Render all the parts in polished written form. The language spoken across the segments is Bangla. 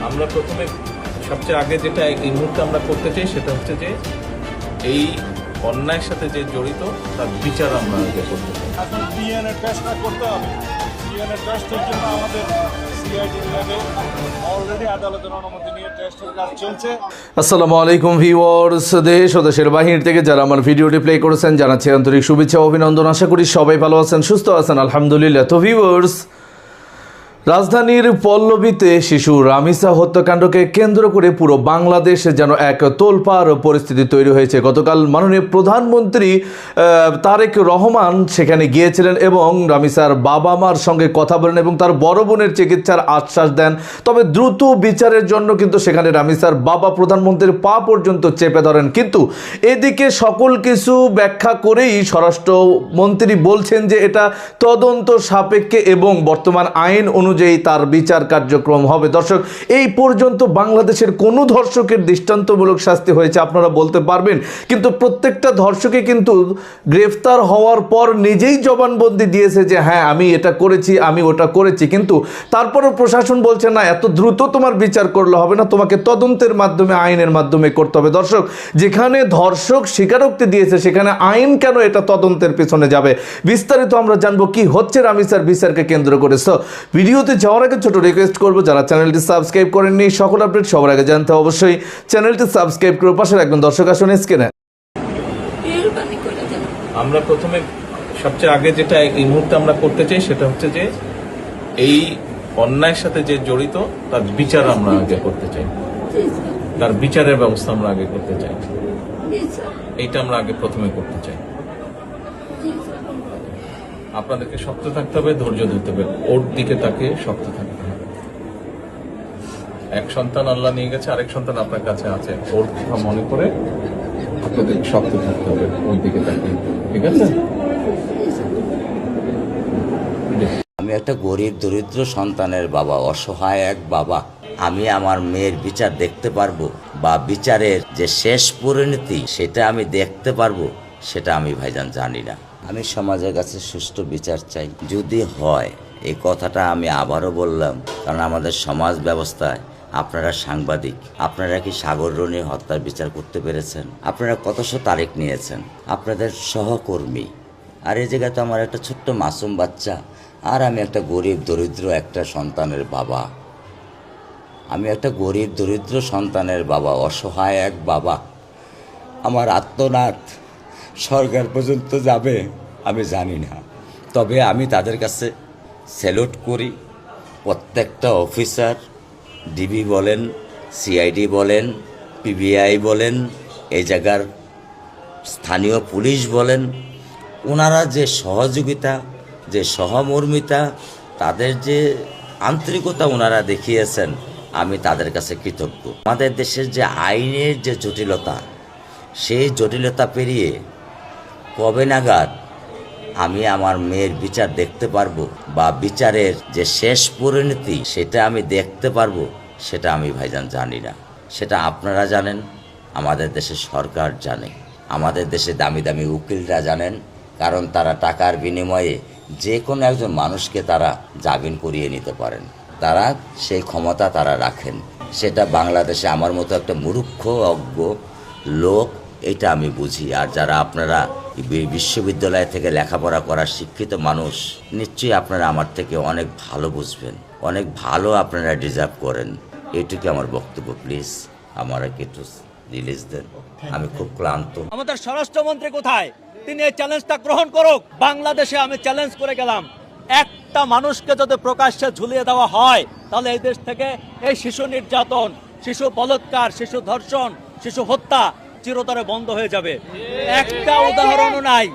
আমরা প্রথমে সবচেয়ে আগে যেটা এই মুহূর্তে আমরা করতে চাই সেটা হচ্ছে যে এই অন্যায়ের সাথে যে জড়িত তার বিচার আমরা আগে করতে চাই। এখন ডিএনএ টেস্টটা করতে হবে। ডিএনএ টেস্টের জন্য আমাদের সিআইডি ল্যাবে অলরেডি আদালতের অনুমতি নিয়ে টেস্টের কাজ চলছে। আসসালামু আলাইকুম ভিউয়ার্স, দেশ ও দেশের বাহির থেকে যারা আমার ভিডিওটি প্লে করেছেন জানাচ্ছি আন্তরিক শুভেচ্ছা ও অভিনন্দন। আশা করি সবাই ভালো আছেন, সুস্থ আছেন, আলহামদুলিল্লাহ। তো ভিউয়ার্স, রাজধানীর পল্লবীতে শিশু রামিসা হত্যাকাণ্ডকে কেন্দ্র করে পুরো বাংলাদেশে যেন এক তোলপাড় পরিস্থিতি তৈরি হয়েছে। গতকাল মাননীয় প্রধানমন্ত্রী তারেক রহমান সেখানে গিয়েছিলেন এবং রামিসার বাবা মার সঙ্গে কথা বলেন এবং তার বড় বোনের চিকিৎসার আশ্বাস দেন। তবে দ্রুত বিচারের জন্য কিন্তু সেখানে রামিসার বাবা প্রধানমন্ত্রীর পা পর্যন্ত চেপে ধরেন। কিন্তু এদিকে সকল কিছু ব্যাখ্যা করেই স্বরাষ্ট্রমন্ত্রী বলছেন যে এটা তদন্ত সাপেক্ষে এবং বর্তমান আইন অনুযায়ী তার বিচার কার্যক্রম হবে। দর্শক, এই পর্যন্ত বাংলাদেশের কোনো ধর্ষকের দৃষ্টান্তমূলক শাস্তি হয়েছে আপনারা বলতে পারবেন, কিন্তু প্রত্যেকটা ধর্ষকে কিন্তু গ্রেফতার হওয়ার পর নিজেই জবানবন্দি দিয়েছে যে হ্যাঁ আমি এটা করেছি, আমি ওটা করেছি। কিন্তু তারপরও প্রশাসন বলছে না, এত দ্রুত তোমার বিচার করলে হবে না, তোমাকে তদন্তের মাধ্যমে, আইনের মাধ্যমে করতে হবে। দর্শক, যেখানে ধর্ষক স্বীকারোক্তি দিয়েছে সেখানে আইন কেন এটা তদন্তের পেছনে যাবে? বিস্তারিত আমরা জানবো কি হচ্ছে রামিসার বিচারকে কেন্দ্র করে। সো ভিডিওতে যাওয়ার আগে ছোট রিকোয়েস্ট করবো, যারা চ্যানেলটি সাবস্ক্রাইব করেননি সকল আপডেট সবার আগে জানতে অবশ্যই চ্যানেলটি সাবস্ক্রাইব করে পাশে রাখবেন। দর্শক আসুন স্ক্রিনে। আমরা প্রথমে সবচেয়ে আগে যেটা এই মুহূর্তে আমরা করতে চাই সেটা হচ্ছে যে এই অন্যায়ের সাথে যে জড়িত তার বিচার আমরা আগে করতে চাই, তার বিচারের ব্যবস্থা আমরা আগে করতে চাই। এইটা আমরা আগে প্রথমে করতে চাই। আপনাদেরকে শক্ত থাকতে হবে, ধৈর্য ধরতে হবে, ওর দিকে তাকে শক্ত থাকতে হবে। এক সন্তান আল্লাহ নিয়ে গেছে, আরেক সন্তান আপনার কাছে আছে, ওর কথা মনে করে আপনাদের শক্ত থাকতে হবে, ওর দিকে তাকে। ঠিক আছে? আমি একটা গরিব দরিদ্র সন্তানের বাবা, অসহায় এক বাবা। আমি আমার মেয়ের বিচার দেখতে পারবো বা বিচারের যে শেষ পরিণতি সেটা আমি দেখতে পারবো, সেটা আমি ভাইজান জানি না। আমি সমাজের কাছে সুষ্ঠু বিচার চাই। যদি হয়, এই কথাটা আমি আবারও বললাম, কারণ আমাদের সমাজ ব্যবস্থায় আপনারা সাংবাদিক, আপনারা কি সাগর রনি হত্যার বিচার করতে পেরেছেন? আপনারা কতশো তারিখ নিয়েছেন, আপনাদের সহকর্মী। আর এই জায়গায় তো আমার একটা ছোট্ট মাসুম বাচ্চা, আর আমি একটা গরিব দরিদ্র একটা সন্তানের বাবা। আমি একটা গরিব দরিদ্র সন্তানের বাবা, অসহায় এক বাবা। আমার আত্মনাদ সরকার পর্যন্ত যাবে আমি জানি না, তবে আমি তাদের কাছে স্যালুট করি। প্রত্যেকটা অফিসার, ডিবি বলেন, সিআইডি বলেন, পিবিআই বলেন, এই জায়গার স্থানীয় পুলিশ বলেন, ওনারা যে সহযোগিতা, যে সহমর্মিতা, তাদের যে আন্তরিকতা ওনারা দেখিয়েছেন, আমি তাদের কাছে কৃতজ্ঞ। আমাদের দেশের যে আইনের যে জটিলতা, সেই জটিলতা পেরিয়ে কবে নাগাদ আমি আমার মেয়ের বিচার দেখতে পারবো বা বিচারের যে শেষ পরিণতি সেটা আমি দেখতে পারবো, সেটা আমি ভাইজান জানি না। সেটা আপনারা জানেন, আমাদের দেশের সরকার জানে, আমাদের দেশে দামি দামি উকিলরা জানেন, কারণ তারা টাকার বিনিময়ে যে কোনো একজন মানুষকে তারা জামিন করিয়ে নিতে পারেন, তারা সেই ক্ষমতা তারা রাখেন। সেটা বাংলাদেশে আমার মতো একটা মূর্খ অজ্ঞ লোক, এটা আমি বুঝি। আর যারা আপনারা বিশ্ববিদ্যালয় থেকে লেখাপড়া করা শিক্ষিত মানুষ, নিশ্চয়ই আপনারা আমার থেকে অনেক ভালো বুঝবেন, অনেক ভালো আপনারা ডিজার্ভ করেন। এটুকু আমার বক্তব্য। প্লিজ আমার একটু রিলিজ দেন, আমি খুব ক্লান্ত। আমাদের স্বরাষ্ট্রমন্ত্রী কোথায়? তিনি এই চ্যালেঞ্জটা গ্রহণ করুক। বাংলাদেশে আমি চ্যালেঞ্জ করে গেলাম, একটা মানুষকে যদি প্রকাশ্যে ঝুলিয়ে দেওয়া হয়, তাহলে এই দেশ থেকে এই শিশু নির্যাতন, শিশু বলাৎকার, শিশু ধর্ষণ, শিশু হত্যা চিরতরে বন্ধ হয়ে যাবে। একটা উদাহরণও নাই,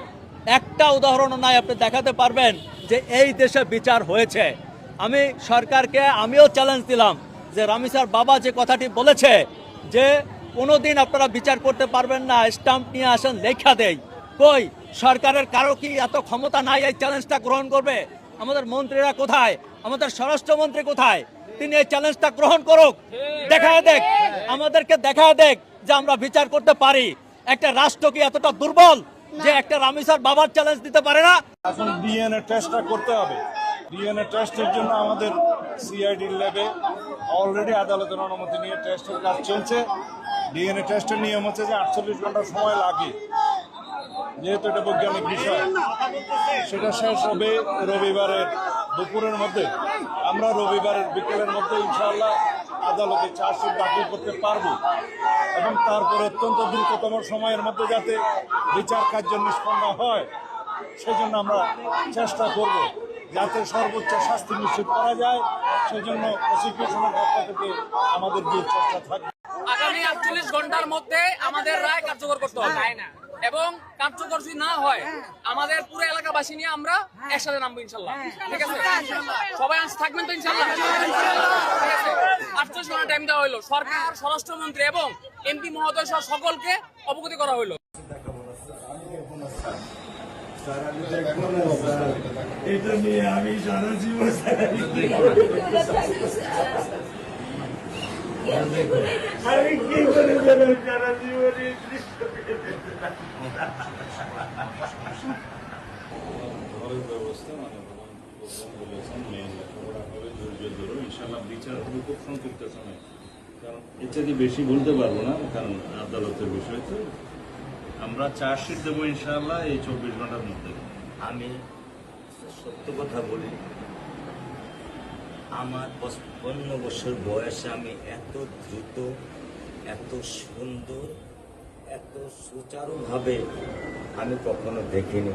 একটা উদাহরণও নাই আপনি দেখাতে পারবেন যে এই দেশে বিচার হয়েছে। আমি সরকারকে আমিও চ্যালেঞ্জ দিলাম যে রামিসার বাবা যে কথাটি বলেছে যে কোনোদিন আপনারা বিচার করতে পারবেন না, স্টাম্প নিয়ে আসেন, লেখা দেই। কই সরকারের কারো কি এত ক্ষমতা নাই এই চ্যালেঞ্জটা গ্রহণ করবে? আমাদের মন্ত্রীরা কোথায়? আমাদের স্বরাষ্ট্রমন্ত্রী কোথায়? তিনি এই চ্যালেঞ্জটা গ্রহণ করুক, দেখায় দেখ, আমাদেরকে দেখায় দেখ যে আমরা বিচার করতে পারি। একটা রাষ্ট্র কি এতটা দুর্বল যে একটা রামিসার বাবার চ্যালেঞ্জ দিতে পারে না? এখন ডিএনএ টেস্টটা করতে হবে। ডিএনএ টেস্টের জন্য আমাদের সিআইডির ল্যাবে অলরেডি আদালতের অনুমতি নিয়ে টেস্টের কাজ চলছে। ডিএনএ টেস্টের নিয়ম হচ্ছে যে 48 ঘন্টা সময় লাগে, যেহেতু এটা বৈজ্ঞানিক বিষয়। সেটা শেষ হবে রবিবারের দুপুরের মধ্যে। আমরা রবিবারের বিকেলের মধ্যে ইনশাআল্লাহ আদালতে চার্জশিট দাখিল করতে পারবো, এবং তারপরে অত্যন্ত দ্রুততম সময়ের মধ্যে যাতে বিচার কার্য নিষ্পন্ন হয় সেজন্য আমরা চেষ্টা করব, যাতে সর্বোচ্চ শাস্তি নিশ্চিত করা যায়। সেজন্য প্রসিকিউশনের পক্ষ থেকে আমাদের যে চেষ্টা থাকবে। আগামী 48 ঘন্টার মধ্যে আমাদের রায় কার্যকর করতে হবে, এবং কার্যকর যদি না হয় আমাদের পুরো এলাকাবাসী নিয়ে আমরা একসাথে নামবো ইনশাল্লাহ। ঠিক আছে, সবাই থাকবেন তো ইনশাল্লাহ? ঠিক আছে, 48 ঘন্টা টাইম দেওয়া হলো। সরকার, স্বরাষ্ট্রমন্ত্রী এবং এমপি মহোদয় সহ সকলকে অবগত করা হলো। এটা নিয়ে আমি সারা জীবন আমি কি করে দেবেন সারা জীবনে ব্যবস্থা মানে বলেছেন মেয়ে লেখাপড়া হবে, ধৈর্য ধরো, ইনশাল্লাহ বিচার হবে খুব সংক্ষিপ্ত সময়। কারণ এর থেকে বেশি বলতে পারবো না, কারণ আদালতের বিষয় তো। আমরা চার্জশিট দেবো ইনশাআল্লাহ এই 24 ঘন্টার মধ্যে। আমি সত্য কথা বলি, আমার 55 বছর বয়সে আমি এত দ্রুত, এত সুন্দর, এত সুচারুভাবে আমি কখনো দেখিনি।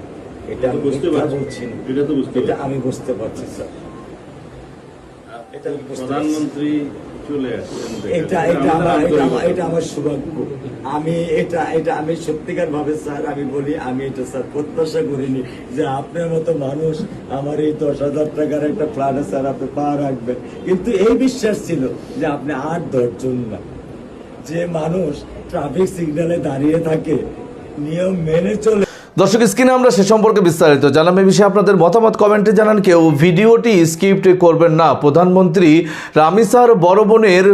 এটা আমি বুঝতে মিথ্যা পারছি। বলছি না, এটা তো বুঝতে এটা পারছি। আমি বুঝতে পারছি স্যার। এটা আমি বুঝতে পারছি। প্রধানমন্ত্রী চলে আসছেন, এটা আমার সৌভাগ্য। আমি সত্যিকার ভাবে স্যার আমি বলি, আমি এটা স্যার প্রত্যাশা করিনি যে আপনার মতো মানুষ আমার এই 10,000 টাকার একটা প্ল্যানে স্যার আপনি পা রাখবেন। কিন্তু এই বিশ্বাস ছিল যে আপনি 8-10 জন না, যে মানুষ ট্রাফিক সিগন্যালে দাঁড়িয়ে থাকে, নিয়ম মেনে চলে। দর্শক, স্ক্রিনে আমরা সে সম্পর্কে বিস্তারিত জানাম। এই বিষয়ে আপনাদের মতামত কমেন্টে জানান। কেউ ভিডিওটি স্কিপ করবেন না। প্রধানমন্ত্রী রামিসার বড় বোনের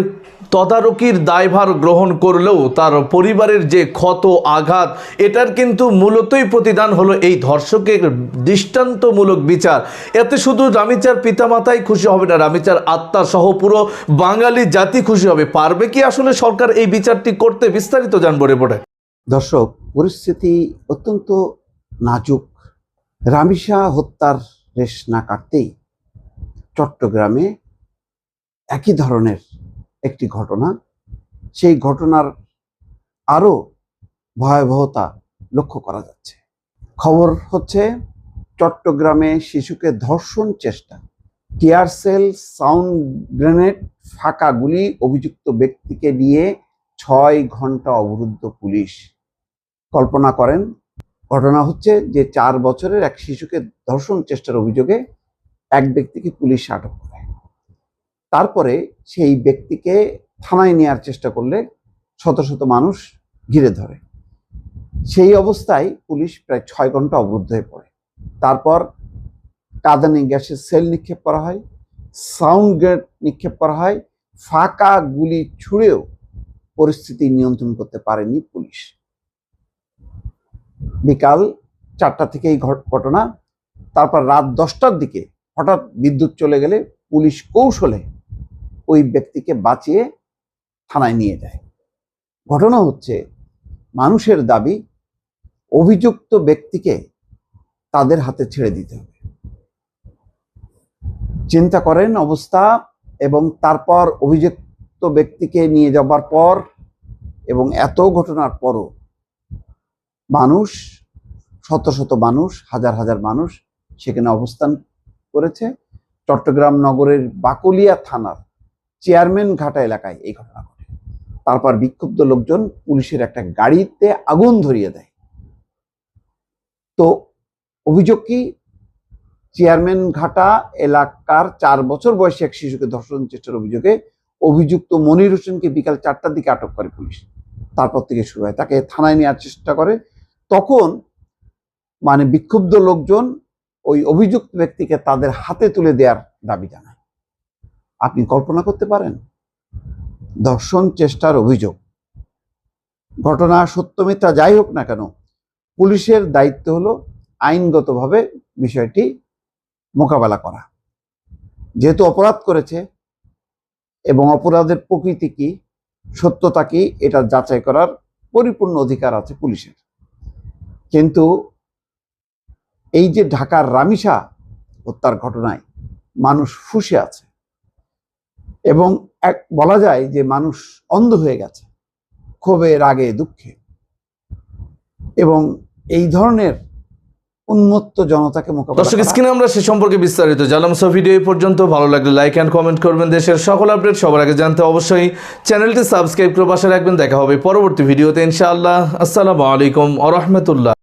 তদারকির দায়ভার গ্রহণ করলেও তার পরিবারের যে ক্ষত আঘাত, এটার কিন্তু মূলতই প্রতিদান হলো এই ধর্ষকের দৃষ্টান্তমূলক বিচার। এতে শুধু রামিচার পিতামাতাই খুশি হবে না, রামিচার আত্মা সহ পুরো বাঙালি জাতি খুশি হবে। পারবে কি আসলে সরকার এই বিচারটি করতে? বিস্তারিত জানবো রিপোর্টে। দর্শক, পরিস্থিতি অত্যন্ত নাজুক। রামিসা হত্যার রেশ না কাটতেই চট্টগ্রামে একই ধরনের একটি ঘটনা, সেই ঘটনার আরো ভয়াবহতা লক্ষ্য করা যাচ্ছে। খবর হচ্ছে চট্টগ্রামে শিশুকে ধর্ষণ চেষ্টা, টিয়ার সেল, সাউন্ড গ্রেনেড, ফাঁকা গুলি, অভিযুক্ত ব্যক্তিকে নিয়ে 6 ঘন্টা অবরুদ্ধ পুলিশ। কল্পনা করেন, ঘটনা হচ্ছে যে 4 বছরের এক শিশুকে ধর্ষণ চেষ্টার অভিযোগে এক ব্যক্তিকে পুলিশ আটক করে। তারপরে সেই ব্যক্তিকে থানায় নেওয়ার চেষ্টা করলে শত শত মানুষ ঘিরে ধরে। সেই অবস্থায় পুলিশ প্রায় 6 ঘন্টা অবরুদ্ধ হয়ে পড়ে। তারপর কাঁদানে গ্যাসের সেল নিক্ষেপ করা হয়, সাউন্ড গ্রেনেড নিক্ষেপ করা হয়, ফাঁকা গুলি ছুড়েও পরিস্থিতি নিয়ন্ত্রণ করতে পারেনি পুলিশ। বিকাল 4টা থেকে এই ঘটনা। তারপর রাত 10টার দিকে হঠাৎ বিদ্যুৎ চলে গেলে পুলিশ কৌশলে ওই ব্যক্তিকে বাঁচিয়ে থানায় নিয়ে যায়। ঘটনা হচ্ছে, মানুষের দাবি অভিযুক্ত ব্যক্তিকে তাদের হাতে ছেড়ে দিতে হবে। চিন্তা করেন অবস্থা। এবং তারপর অভিযুক্ত ব্যক্তিকে নিয়ে যাবার পর এবং এত ঘটনার পরও মানুষ, শত শত মানুষ, হাজার হাজার মানুষ সেখানে অবস্থান করেছে। চট্টগ্রাম নগরের বাকলিয়া থানার চেয়ারম্যান ঘাটা এলাকায় এই ঘটনা ঘটে। তারপর বিক্ষুব্ধ লোকজন পুলিশের একটা গাড়িতে আগুন ধরিয়ে দেয়। তো অভিযোগ কি? চেয়ারম্যান ঘাটা এলাকার 4 বছর বয়সী এক শিশুকে ধর্ষণ চেষ্টার অভিযোগে অভিযুক্ত মনির হোসেনকে বিকাল 4টার দিকে আটক করে পুলিশ। তারপর থেকে শুরু হয়, তাকে থানায় নেওয়ার চেষ্টা করে। তখন বিক্ষুব্ধ লোকজন ওই অভিযুক্ত ব্যক্তিকে তাদের হাতে তুলে দেওয়ার দাবি জানায়। আপনি কল্পনা করতে পারেন, ধর্ষণ চেষ্টার অভিযোগ, ঘটনা সত্য মিথ্যা যাই হোক না কেন, পুলিশের দায়িত্ব হলো আইনগতভাবে বিষয়টি মোকাবেলা করা। যেহেতু অপরাধ করেছে এবং অপরাধের প্রকৃতি কি, সত্যতা কি, এটা যাচাই করার পরিপূর্ণ অধিকার আছে পুলিশের। কিন্তু এই যে ঢাকার রামিসা হত্যার ঘটনায় মানুষ ফুঁসে আছে এবং বলা যায় যে মানুষ অন্ধ হয়ে গেছে ক্ষোভে, রাগে, দুঃখে, এবং এই ধরনের উন্মত্ত জনতাকে মোকাবিলা দর্শক করা স্ক্রিনে আমরা সে সম্পর্কে বিস্তারিত জানলাম। সো ভিডিও এই পর্যন্ত, ভালো লাগলে লাইক অ্যান্ড কমেন্ট করবেন। দেশের সকল আপডেট সবার আগে জানতে অবশ্যই চ্যানেলটি সাবস্ক্রাইব করে পাশে রাখবেন। দেখা হবে পরবর্তী ভিডিওতে ইনশাআল্লাহ। আসসালামু আলাইকুম ওয়া রাহমাতুল্লাহ।